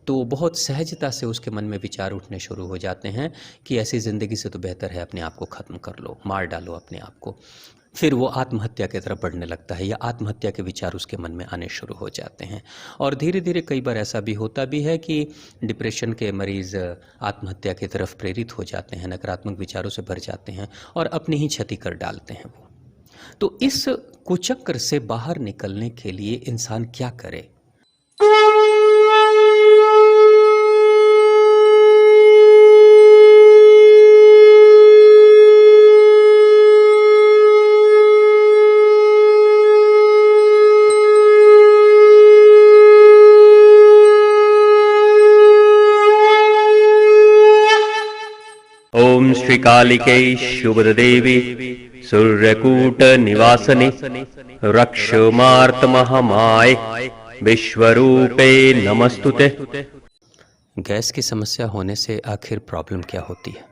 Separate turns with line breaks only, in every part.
तो बहुत सहजता से उसके मन में विचार उठने शुरू हो जाते हैं कि ऐसी ज़िंदगी से तो बेहतर है अपने आप को ख़त्म कर लो, मार डालो अपने आप को। फिर वो आत्महत्या की तरफ बढ़ने लगता है या आत्महत्या के विचार उसके मन में आने शुरू हो जाते हैं। और धीरे धीरे कई बार ऐसा भी होता भी है कि डिप्रेशन के मरीज़ आत्महत्या की तरफ प्रेरित हो जाते हैं, नकारात्मक विचारों से भर जाते हैं और अपनी ही क्षति कर डालते हैं वो। तो इस कुचक्र से बाहर निकलने के लिए इंसान क्या करे?
ओम श्री कालिके शुभदेवी सूर्यकूट निवासने रक्षमार्तमहमाय विश्वरूपे नमस्तुते।
गैस की समस्या होने से आखिर प्रॉब्लम क्या होती है?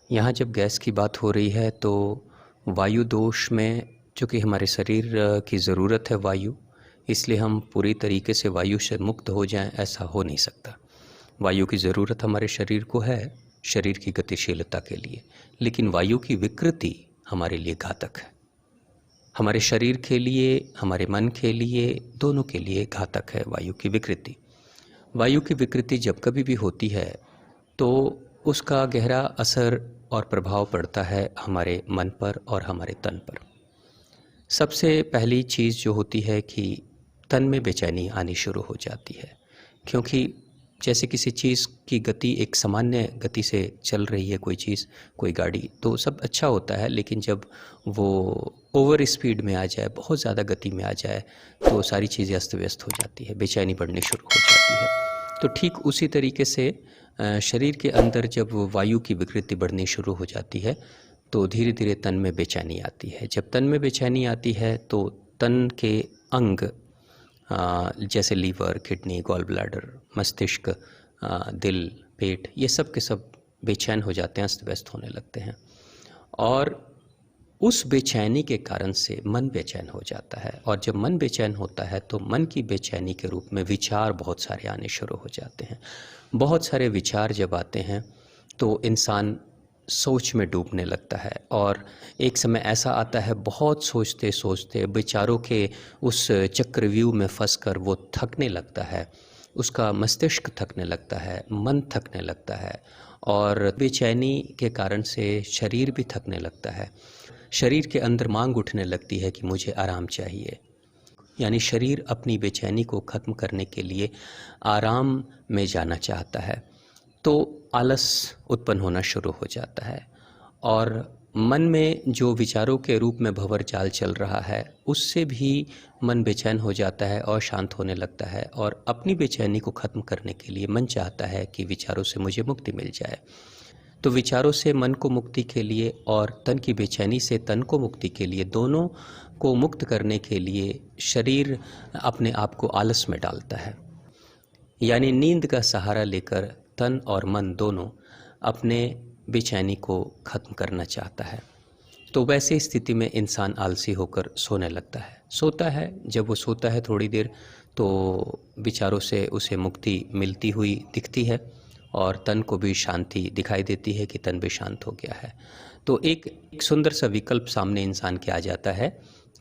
यहाँ जब गैस की बात हो रही है तो वायु दोष में, चूँकि हमारे शरीर की ज़रूरत है वायु, इसलिए हम पूरी तरीके से वायु से मुक्त हो जाएं, ऐसा हो नहीं सकता। वायु की ज़रूरत हमारे शरीर को है, शरीर की गतिशीलता के लिए, लेकिन वायु की विकृति हमारे लिए घातक है। हमारे शरीर के लिए, हमारे मन के लिए, दोनों के लिए घातक है वायु की विकृति। वायु की विकृति जब कभी भी होती है तो उसका गहरा असर और प्रभाव पड़ता है हमारे मन पर और हमारे तन पर। सबसे पहली चीज़ जो होती है कि तन में बेचैनी आनी शुरू हो जाती है, क्योंकि जैसे किसी चीज़ की गति एक सामान्य गति से चल रही है, कोई चीज़, कोई गाड़ी, तो सब अच्छा होता है, लेकिन जब वो ओवर स्पीड में आ जाए, बहुत ज़्यादा गति में आ जाए, तो सारी चीज़ें अस्त व्यस्त हो जाती है, बेचैनी बढ़नी शुरू हो जाती है। तो ठीक उसी तरीके से शरीर के अंदर जब वायु की विकृति बढ़नी शुरू हो जाती है तो धीरे धीरे तन में बेचैनी आती है। जब तन में बेचैनी आती है तो तन के अंग जैसे लीवर, किडनी, गॉल ब्लैडर, मस्तिष्क, दिल, पेट, ये सब के सब बेचैन हो जाते हैं, अस्त व्यस्त होने लगते हैं। और उस बेचैनी के कारण से मन बेचैन हो जाता है, और जब मन बेचैन होता है तो मन की बेचैनी के रूप में विचार बहुत सारे आने शुरू हो जाते हैं। बहुत सारे विचार जब आते हैं तो इंसान सोच में डूबने लगता है, और एक समय ऐसा आता है बहुत सोचते सोचते विचारों के उस चक्रव्यूह में फंसकर वो थकने लगता है, उसका मस्तिष्क थकने लगता है, मन थकने लगता है, और बेचैनी के कारण से शरीर भी थकने लगता है। शरीर के अंदर मांग उठने लगती है कि मुझे आराम चाहिए, यानी शरीर अपनी बेचैनी को ख़त्म करने के लिए आराम में जाना चाहता है। तो आलस उत्पन्न होना शुरू हो जाता है, और मन में जो विचारों के रूप में भंवर चाल चल रहा है उससे भी मन बेचैन हो जाता है और शांत होने लगता है, और अपनी बेचैनी को ख़त्म करने के लिए मन चाहता है कि विचारों से मुझे मुक्ति मिल जाए। तो विचारों से मन को मुक्ति के लिए और तन की बेचैनी से तन को मुक्ति के लिए, दोनों को मुक्त करने के लिए शरीर अपने आप को आलस में डालता है, यानी नींद का सहारा लेकर तन और मन दोनों अपने बेचैनी को ख़त्म करना चाहता है। तो वैसी स्थिति में इंसान आलसी होकर सोने लगता है, सोता है। जब वो सोता है थोड़ी देर तो विचारों से उसे मुक्ति मिलती हुई दिखती है, और तन को भी शांति दिखाई देती है कि तन भी शांत हो गया है। तो एक सुंदर सा विकल्प सामने इंसान के आ जाता है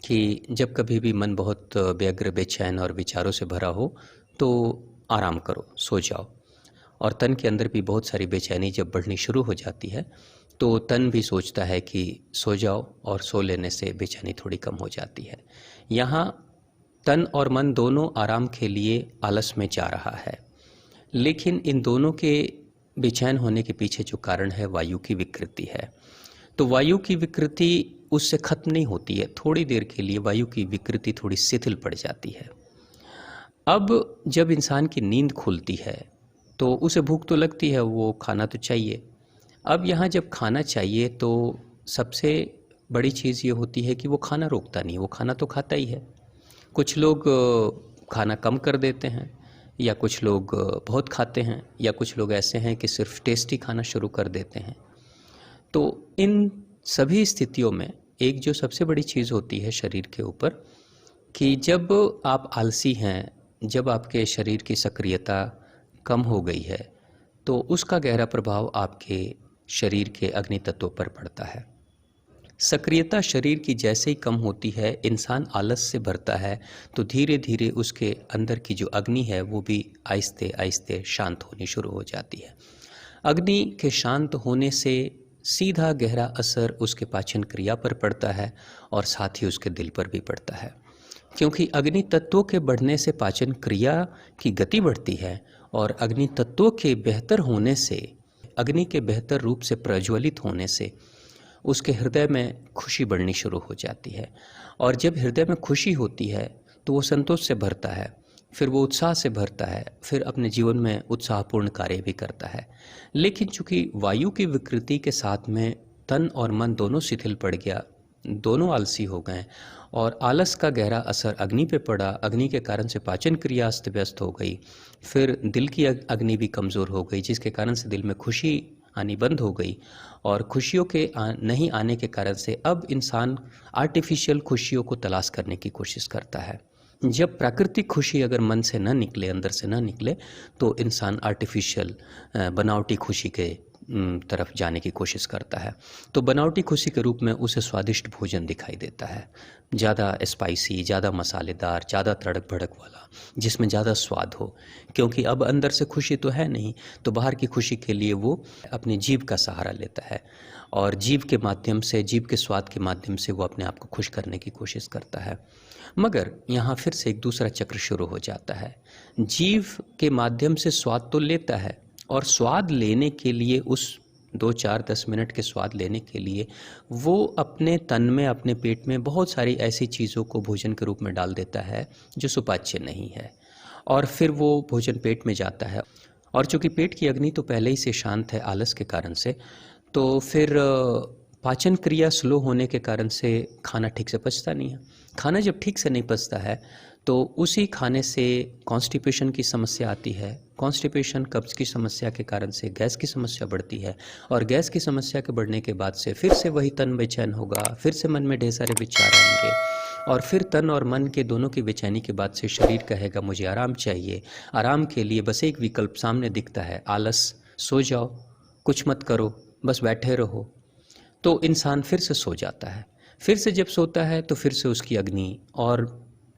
कि जब कभी भी मन बहुत व्यग्र, बेचैन और विचारों से भरा हो तो आराम करो, सो जाओ। और तन के अंदर भी बहुत सारी बेचैनी जब बढ़नी शुरू हो जाती है तो तन भी सोचता है कि सो जाओ, और सो लेने से बेचैनी थोड़ी कम हो जाती है। यहाँ तन और मन दोनों आराम के लिए आलस में जा रहा है, लेकिन इन दोनों के बेचैन होने के पीछे जो कारण है वायु की विकृति है। तो वायु की विकृति उससे ख़त्म नहीं होती है, थोड़ी देर के लिए वायु की विकृति थोड़ी शिथिल पड़ जाती है। अब जब इंसान की नींद खुलती है तो उसे भूख तो लगती है, वो खाना तो चाहिए। अब यहाँ जब खाना चाहिए तो सबसे बड़ी चीज़ ये होती है कि वो खाना रोकता नहीं, वो खाना तो खाता ही है। कुछ लोग खाना कम कर देते हैं, या कुछ लोग बहुत खाते हैं, या कुछ लोग ऐसे हैं कि सिर्फ टेस्टी खाना शुरू कर देते हैं। तो इन सभी स्थितियों में एक जो सबसे बड़ी चीज़ होती है शरीर के ऊपर, कि जब आप आलसी हैं, जब आपके शरीर की सक्रियता कम हो गई है तो उसका गहरा प्रभाव आपके शरीर के अग्नि तत्व पर पड़ता है। सक्रियता शरीर की जैसे ही कम होती है, इंसान आलस से भरता है, तो धीरे धीरे उसके अंदर की जो अग्नि है वो भी आहिस्ते आहिस्ते शांत होनी शुरू हो जाती है। अग्नि के शांत होने से सीधा गहरा असर उसके पाचन क्रिया पर पड़ता है और साथ ही उसके दिल पर भी पड़ता है, क्योंकि अग्नि तत्वों के बढ़ने से पाचन क्रिया की गति बढ़ती है और अग्नि तत्वों के बेहतर होने से, अग्नि के बेहतर रूप से प्रज्वलित होने से उसके हृदय में खुशी बढ़नी शुरू हो जाती है। और जब हृदय में खुशी होती है तो वो संतोष से भरता है, फिर वो उत्साह से भरता है, फिर अपने जीवन में उत्साहपूर्ण कार्य भी करता है। लेकिन चूंकि वायु की विकृति के साथ में तन और मन दोनों शिथिल पड़ गया, दोनों आलसी हो गए और आलस का गहरा असर अग्नि पे पड़ा, अग्नि के कारण से पाचन क्रिया अस्त व्यस्त हो गई, फिर दिल की अग्नि भी कमज़ोर हो गई, जिसके कारण से दिल में खुशी आनी बंद हो गई और खुशियों के नहीं आने के कारण से अब इंसान आर्टिफिशियल खुशियों को तलाश करने की कोशिश करता है। जब प्राकृतिक खुशी अगर मन से न निकले, अंदर से न निकले, तो इंसान आर्टिफिशियल बनावटी खुशी के तरफ जाने की कोशिश करता है। तो बनावटी खुशी के रूप में उसे स्वादिष्ट भोजन दिखाई देता है, ज़्यादा स्पाइसी, ज़्यादा मसालेदार, ज़्यादा तड़क भड़क वाला, जिसमें ज़्यादा स्वाद हो, क्योंकि अब अंदर से खुशी तो है नहीं, तो बाहर की खुशी के लिए वो अपनी जीभ का सहारा लेता है और जीभ के माध्यम से, जीभ के स्वाद के माध्यम से वो अपने आप को खुश करने की कोशिश करता है। मगर यहाँ फिर से एक दूसरा चक्र शुरू हो जाता है। जीभ के माध्यम से स्वाद तो लेता है और स्वाद लेने के लिए, उस 2, 4, 10 मिनट के स्वाद लेने के लिए वो अपने तन में, अपने पेट में बहुत सारी ऐसी चीज़ों को भोजन के रूप में डाल देता है जो सुपाच्य नहीं है और फिर वो भोजन पेट में जाता है। और चूँकि पेट की अग्नि तो पहले ही से शांत है आलस के कारण से, तो फिर पाचन क्रिया स्लो होने के कारण से खाना ठीक से पचता नहीं है। खाना जब ठीक से नहीं पचता है तो उसी खाने से कॉन्स्टिपेशन की समस्या आती है। कॉन्स्टिपेशन, कब्ज़ की समस्या के कारण से गैस की समस्या बढ़ती है और गैस की समस्या के बढ़ने के बाद से फिर से वही तन बेचैन होगा, फिर से मन में ढेर सारे विचार आएंगे और फिर तन और मन के दोनों की बेचैनी के बाद से शरीर कहेगा मुझे आराम चाहिए। आराम के लिए बस एक विकल्प सामने दिखता है, आलस, सो जाओ, कुछ मत करो, बस बैठे रहो। तो इंसान फिर से सो जाता है। फिर से जब सोता है तो फिर से उसकी अग्नि और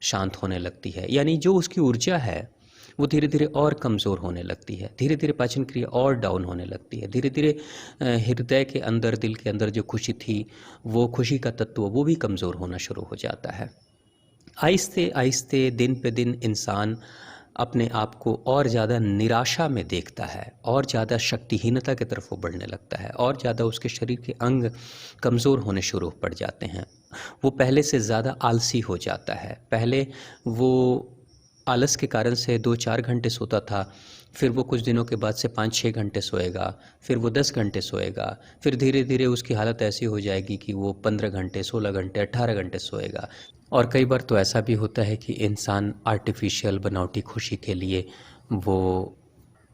शांत होने लगती है, यानी जो उसकी ऊर्जा है वो धीरे धीरे और कमज़ोर होने लगती है, धीरे धीरे पाचन क्रिया और डाउन होने लगती है, धीरे धीरे हृदय के अंदर, दिल के अंदर जो खुशी थी, वो खुशी का तत्व वो भी कमज़ोर होना शुरू हो जाता है। आहिस्ते आहिस्ते दिन पे दिन इंसान अपने आप को और ज़्यादा निराशा में देखता है और ज़्यादा शक्तिहीनता की तरफ वो बढ़ने लगता है और ज़्यादा उसके शरीर के अंग कमज़ोर होने शुरू पड़ जाते हैं। वो पहले से ज़्यादा आलसी हो जाता है। पहले वो आलस के कारण से 2-4 घंटे सोता था, फिर वो कुछ दिनों के बाद से 5-6 घंटे सोएगा, फिर वो 10 घंटे सोएगा, फिर धीरे धीरे उसकी हालत ऐसी हो जाएगी कि वो 15 घंटे, 16 घंटे, 18 घंटे सोएगा। और कई बार तो ऐसा भी होता है कि इंसान आर्टिफिशियल बनावटी खुशी के लिए वो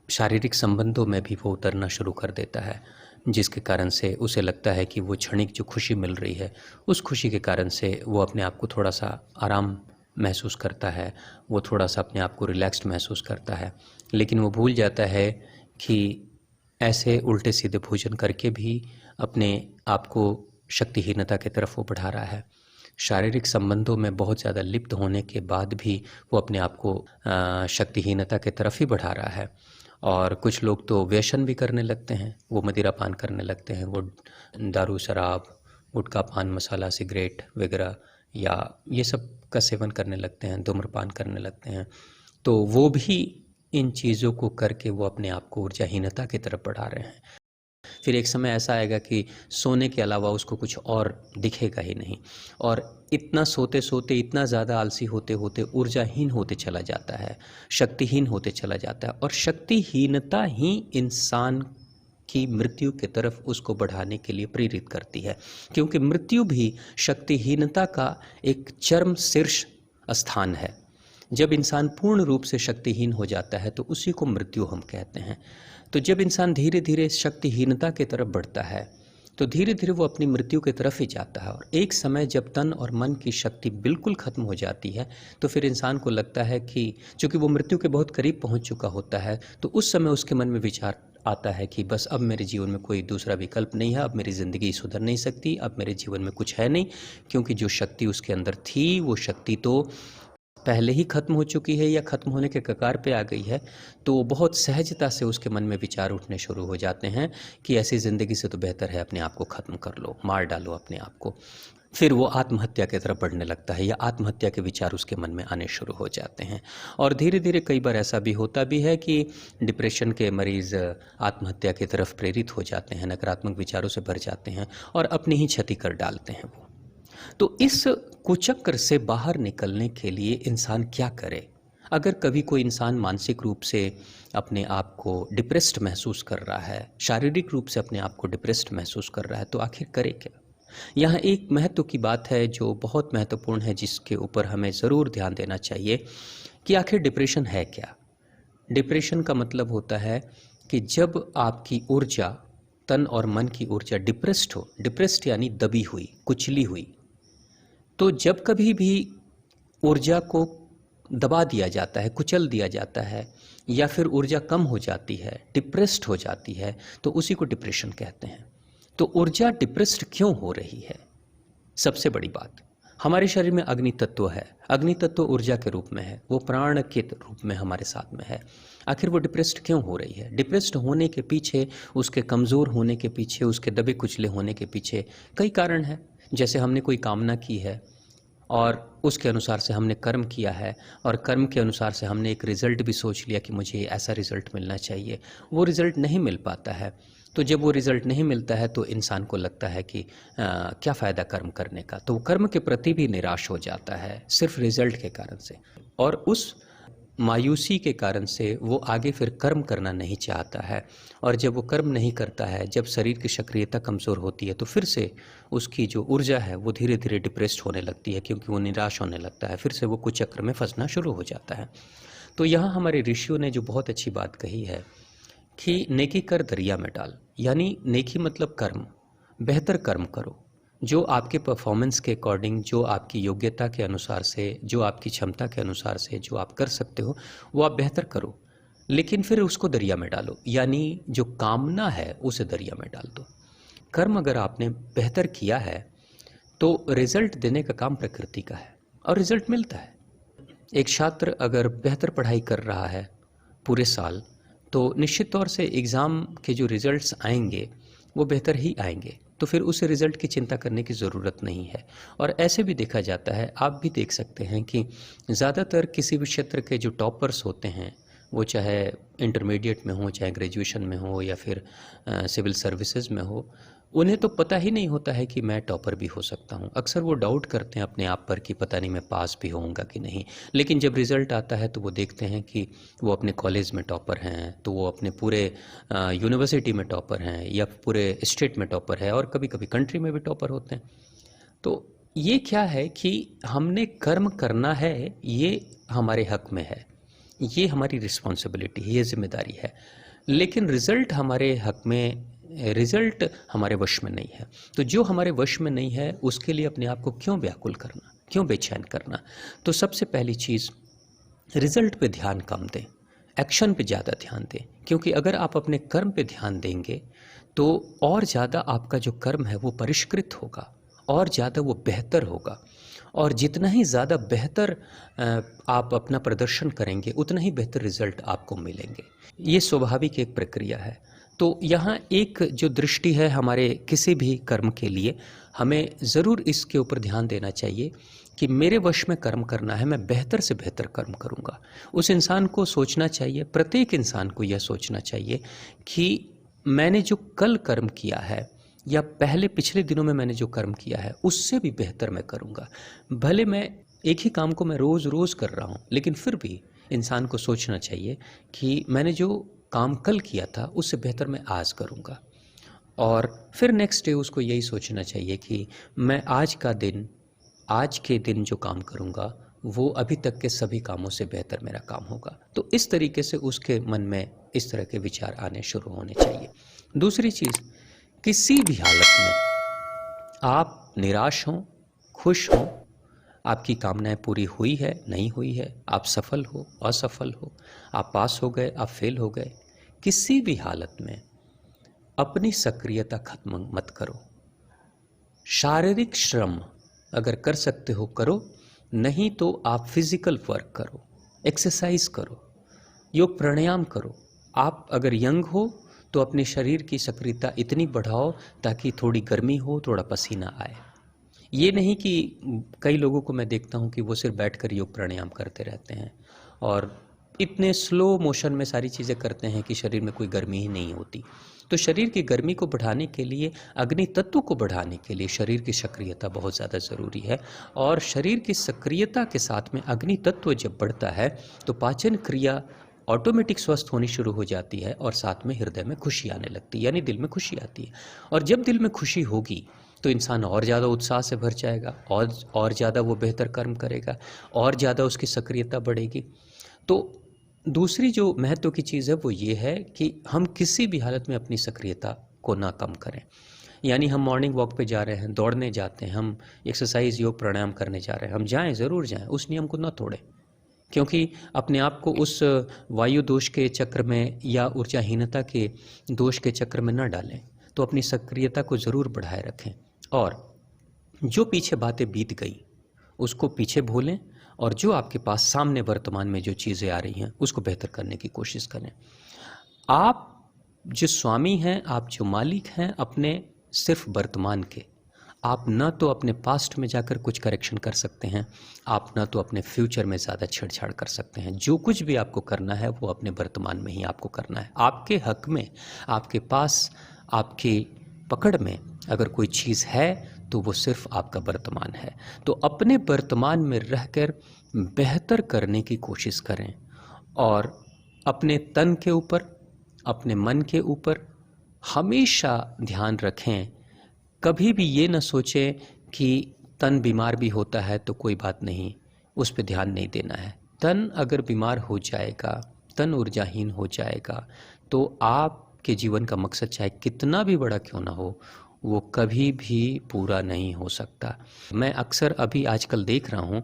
शारीरिक संबंधों में भी वो उतरना शुरू कर देता है, जिसके कारण से उसे लगता है कि वो क्षणिक जो खुशी मिल रही है, उस खुशी के कारण से वो अपने आप को थोड़ा सा आराम महसूस करता है, वो थोड़ा सा अपने आप को रिलैक्स्ड महसूस करता है। लेकिन वो भूल जाता है कि ऐसे उल्टे सीधे भोजन करके भी अपने आप को शक्तिहीनता की तरफ वो बढ़ा रहा है। शारीरिक संबंधों में बहुत ज़्यादा लिप्त होने के बाद भी वो अपने आप को शक्तिहीनता की तरफ ही बढ़ा रहा है। और कुछ लोग तो व्यसन भी करने लगते हैं, वो मदिरा पान करने लगते हैं, वो दारू, शराब, गुटखा, पान मसाला, सिगरेट वगैरह या ये सब का सेवन करने लगते हैं, धूम्रपान करने लगते हैं। तो वो भी इन चीज़ों को करके वो अपने आप को ऊर्जाहीनता की तरफ बढ़ा रहे हैं। फिर एक समय ऐसा आएगा कि सोने के अलावा उसको कुछ और दिखेगा ही नहीं और इतना सोते सोते, इतना ज़्यादा आलसी होते होते ऊर्जाहीन होते चला जाता है, शक्तिहीन होते चला जाता है और शक्तिहीनता ही इंसान की मृत्यु की तरफ उसको बढ़ाने के लिए प्रेरित करती है, क्योंकि मृत्यु भी शक्तिहीनता का एक चरम शीर्ष स्थान है। जब इंसान पूर्ण रूप से शक्तिहीन हो जाता है तो उसी को मृत्यु हम कहते हैं। तो जब इंसान धीरे धीरे शक्तिहीनता की तरफ बढ़ता है तो धीरे धीरे वो अपनी मृत्यु की तरफ ही जाता है। और एक समय जब तन और मन की शक्ति बिल्कुल ख़त्म हो जाती है तो फिर इंसान को लगता है कि चूँकि वो मृत्यु के बहुत करीब पहुंच चुका होता है, तो उस समय उसके मन में विचार आता है कि बस अब मेरे जीवन में कोई दूसरा विकल्प नहीं है, अब मेरी ज़िंदगी सुधर नहीं सकती, अब मेरे जीवन में कुछ है नहीं, क्योंकि जो शक्ति उसके अंदर थी वो शक्ति तो पहले ही ख़त्म हो चुकी है या ख़त्म होने के कगार पे आ गई है। तो बहुत सहजता से उसके मन में विचार उठने शुरू हो जाते हैं कि ऐसी ज़िंदगी से तो बेहतर है अपने आप को ख़त्म कर लो, मार डालो अपने आप को। फिर वो आत्महत्या की तरफ बढ़ने लगता है या आत्महत्या के विचार उसके मन में आने शुरू हो जाते हैं। और धीरे धीरे कई बार ऐसा भी होता भी है कि डिप्रेशन के मरीज़ आत्महत्या की तरफ प्रेरित हो जाते हैं, नकारात्मक विचारों से भर जाते हैं और अपनी ही क्षति कर डालते हैं वो। तो इस कुचक्र से बाहर निकलने के लिए इंसान क्या करे? अगर कभी कोई इंसान मानसिक रूप से अपने आप को डिप्रेस्ड महसूस कर रहा है, शारीरिक रूप से अपने आप को डिप्रेस्ड महसूस कर रहा है, तो आखिर करे क्या? यहाँ एक महत्व की बात है जो बहुत महत्वपूर्ण है, जिसके ऊपर हमें ज़रूर ध्यान देना चाहिए कि आखिर डिप्रेशन है क्या? डिप्रेशन का मतलब होता है कि जब आपकी ऊर्जा, तन और मन की ऊर्जा डिप्रेस्ड हो, डिप्रेस्ड यानी दबी हुई, कुचली हुई। तो जब कभी भी ऊर्जा को दबा दिया जाता है, कुचल दिया जाता है या फिर ऊर्जा कम हो जाती है, डिप्रेस्ड हो जाती है, तो उसी को डिप्रेशन कहते हैं। तो ऊर्जा डिप्रेस्ड क्यों हो रही है? सबसे बड़ी बात, हमारे शरीर में अग्नि तत्व है, अग्नि तत्व ऊर्जा के रूप में है, वो प्राण के रूप में हमारे साथ में है। आखिर वो डिप्रेस्ड क्यों हो रही है? डिप्रेस्ड होने के पीछे, उसके कमज़ोर होने के पीछे, उसके दबे कुचले होने के पीछे कई कारण हैं। जैसे हमने कोई कामना की है और उसके अनुसार से हमने कर्म किया है और कर्म के अनुसार से हमने एक रिज़ल्ट भी सोच लिया कि मुझे ऐसा रिज़ल्ट मिलना चाहिए, वो रिज़ल्ट नहीं मिल पाता है। तो जब वो रिज़ल्ट नहीं मिलता है तो इंसान को लगता है कि क्या फ़ायदा कर्म करने का, तो वो कर्म के प्रति भी निराश हो जाता है सिर्फ रिज़ल्ट के कारण से। और उस मायूसी के कारण से वो आगे फिर कर्म करना नहीं चाहता है। और जब वो कर्म नहीं करता है, जब शरीर की सक्रियता कमज़ोर होती है, तो फिर से उसकी जो ऊर्जा है वो धीरे धीरे डिप्रेस्ड होने लगती है, क्योंकि वो निराश होने लगता है, फिर से वो कुचक्र में फंसना शुरू हो जाता है। तो यहाँ हमारे ऋषियों ने जो बहुत अच्छी बात कही है कि नेकी कर दरिया में डाल, यानी नेकी मतलब कर्म, बेहतर कर्म करो, जो आपके परफॉर्मेंस के अकॉर्डिंग, जो आपकी योग्यता के अनुसार से, जो आपकी क्षमता के अनुसार से जो आप कर सकते हो वो आप बेहतर करो, लेकिन फिर उसको दरिया में डालो, यानी जो कामना है उसे दरिया में डाल दो। कर्म अगर आपने बेहतर किया है तो रिजल्ट देने का काम प्रकृति का है और रिजल्ट मिलता है। एक छात्र अगर बेहतर पढ़ाई कर रहा है पूरे साल, तो निश्चित तौर से एग्ज़ाम के जो रिज़ल्ट्स आएंगे वो बेहतर ही आएंगे, तो फिर उस रिज़ल्ट की चिंता करने की ज़रूरत नहीं है। और ऐसे भी देखा जाता है, आप भी देख सकते हैं कि ज़्यादातर किसी भी क्षेत्र के जो टॉपर्स होते हैं, वो चाहे इंटरमीडिएट में हो, चाहे ग्रेजुएशन में हो या फिर सिविल सर्विसेज में हो, उन्हें तो पता ही नहीं होता है कि मैं टॉपर भी हो सकता हूँ। अक्सर वो डाउट करते हैं अपने आप पर कि पता नहीं मैं पास भी होऊंगा कि नहीं। लेकिन जब रिज़ल्ट आता है तो वो देखते हैं कि वो अपने कॉलेज में टॉपर हैं, तो वो अपने पूरे यूनिवर्सिटी में टॉपर हैं या पूरे स्टेट में टॉपर है और कभी कभी कंट्री में भी टॉपर होते हैं। तो ये क्या है कि हमने कर्म करना है, ये हमारे हक में है, ये हमारी रिस्पॉन्सिबिलिटी है, ये जिम्मेदारी है। लेकिन रिज़ल्ट हमारे हक में, रिज़ल्ट हमारे वश में नहीं है। तो जो हमारे वश में नहीं है उसके लिए अपने आप को क्यों व्याकुल करना, क्यों बेचैन करना? तो सबसे पहली चीज़, रिज़ल्ट पे ध्यान कम दें, एक्शन पे ज़्यादा ध्यान दें। क्योंकि अगर आप अपने कर्म पे ध्यान देंगे तो और ज़्यादा आपका जो कर्म है वो परिष्कृत होगा और ज़्यादा वो बेहतर होगा। और जितना ही ज़्यादा बेहतर आप अपना प्रदर्शन करेंगे उतना ही बेहतर रिज़ल्ट आपको मिलेंगे। ये स्वाभाविक एक प्रक्रिया है। तो यहाँ एक जो दृष्टि है हमारे किसी भी कर्म के लिए, हमें ज़रूर इसके ऊपर ध्यान देना चाहिए कि मेरे वश में कर्म करना है, मैं बेहतर से बेहतर कर्म करूँगा। उस इंसान को सोचना चाहिए, प्रत्येक इंसान को यह सोचना चाहिए कि मैंने जो कल कर्म किया है या पहले पिछले दिनों में मैंने जो कर्म किया है उससे भी बेहतर मैं करूँगा। भले मैं एक ही काम को मैं रोज़ रोज़ कर रहा हूँ, लेकिन फिर भी इंसान को सोचना चाहिए कि मैंने जो काम कल किया था उससे बेहतर मैं आज करूँगा। और फिर नेक्स्ट डे उसको यही सोचना चाहिए कि मैं आज के दिन जो काम करूँगा वो अभी तक के सभी कामों से बेहतर मेरा काम होगा। तो इस तरीके से उसके मन में इस तरह के विचार आने शुरू होने चाहिए। दूसरी चीज़ किसी भी हालत में आप निराश हों, खुश हों, आपकी कामनाएं पूरी हुई है, नहीं हुई है, आप सफल हो, असफल हो, आप पास हो गए, आप फेल हो गए, किसी भी हालत में अपनी सक्रियता खत्म मत करो। शारीरिक श्रम अगर कर सकते हो करो, नहीं तो आप फिजिकल वर्क करो, एक्सरसाइज करो, योग प्राणायाम करो। आप अगर यंग हो तो अपने शरीर की सक्रियता इतनी बढ़ाओ ताकि थोड़ी गर्मी हो, थोड़ा पसीना आए। ये नहीं कि कई लोगों को मैं देखता हूँ कि वो सिर्फ बैठकर योग प्राणायाम करते रहते हैं और इतने स्लो मोशन में सारी चीज़ें करते हैं कि शरीर में कोई गर्मी ही नहीं होती। तो शरीर की गर्मी को बढ़ाने के लिए, अग्नि तत्व को बढ़ाने के लिए शरीर की सक्रियता बहुत ज़्यादा ज़रूरी है। और शरीर की सक्रियता के साथ में अग्नि तत्व जब बढ़ता है तो पाचन क्रिया ऑटोमेटिक स्वस्थ होनी शुरू हो जाती है और साथ में हृदय में खुशी आने लगती है, यानी दिल में खुशी आती है। और जब दिल में खुशी होगी तो इंसान और ज़्यादा उत्साह से भर जाएगा, और ज़्यादा वो बेहतर कर्म करेगा, और ज़्यादा उसकी सक्रियता बढ़ेगी। तो दूसरी जो महत्व की चीज़ है वो ये है कि हम किसी भी हालत में अपनी सक्रियता को ना कम करें। यानी हम मॉर्निंग वॉक पे जा रहे हैं, दौड़ने जाते हैं, हम एक्सरसाइज योग प्राणायाम करने जा रहे हैं, हम जाएं, ज़रूर जाएं, उस नियम को ना तोड़ें। क्योंकि अपने आप को उस वायु दोष के चक्र में या ऊर्जाहीनता के दोष के चक्र में न डालें। तो अपनी सक्रियता को ज़रूर बढ़ाए रखें और जो पीछे बातें बीत गई उसको पीछे भूलें और जो आपके पास सामने वर्तमान में जो चीज़ें आ रही हैं उसको बेहतर करने की कोशिश करें। आप जो स्वामी हैं, आप जो मालिक हैं अपने सिर्फ वर्तमान के, आप ना तो अपने पास्ट में जाकर कुछ करेक्शन कर सकते हैं, आप ना तो अपने फ्यूचर में ज़्यादा छेड़छाड़ कर सकते हैं। जो कुछ भी आपको करना है वो अपने वर्तमान में ही आपको करना है। आपके हक में, आपके पास, आपकी पकड़ में अगर कोई चीज़ है तो वो सिर्फ आपका वर्तमान है। तो अपने वर्तमान में रहकर बेहतर करने की कोशिश करें और अपने तन के ऊपर, अपने मन के ऊपर हमेशा ध्यान रखें। कभी भी ये न सोचें कि तन बीमार भी होता है तो कोई बात नहीं, उस पर ध्यान नहीं देना है। तन अगर बीमार हो जाएगा, तन ऊर्जाहीन हो जाएगा तो आपके जीवन का मकसद चाहे कितना भी बड़ा क्यों ना हो, वो कभी भी पूरा नहीं हो सकता। मैं अक्सर अभी आजकल देख रहा हूँ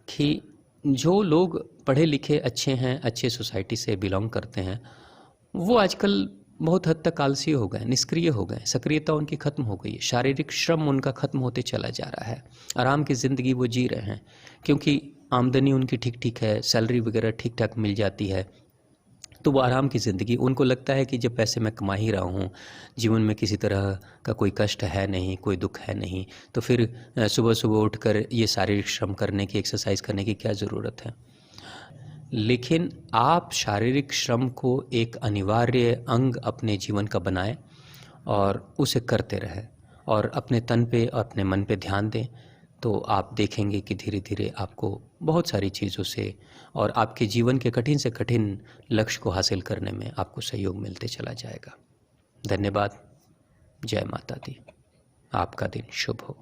कि जो लोग पढ़े लिखे अच्छे हैं, अच्छे सोसाइटी से बिलोंग करते हैं, वो आजकल बहुत हद तक आलसी हो गए, निष्क्रिय हो गए, सक्रियता उनकी खत्म हो गई है, शारीरिक श्रम उनका खत्म होते चला जा रहा है। आराम की ज़िंदगी वो जी रहे हैं क्योंकि आमदनी उनकी ठीक ठीक है, सैलरी वगैरह ठीक ठाक मिल जाती है, तो वो आराम की ज़िंदगी, उनको लगता है कि जब पैसे मैं कमा ही रहा हूँ, जीवन में किसी तरह का कोई कष्ट है नहीं, कोई दुख है नहीं, तो फिर सुबह सुबह उठकर ये शारीरिक श्रम करने की, एक्सरसाइज करने की क्या ज़रूरत है। लेकिन आप शारीरिक श्रम को एक अनिवार्य अंग अपने जीवन का बनाएं और उसे करते रहें और अपने तन पे और अपने मन पे ध्यान दें, तो आप देखेंगे कि धीरे धीरे आपको बहुत सारी चीज़ों से और आपके जीवन के कठिन से कठिन लक्ष्य को हासिल करने में आपको सहयोग मिलते चला जाएगा। धन्यवाद। जय माता दी। आपका दिन शुभ हो।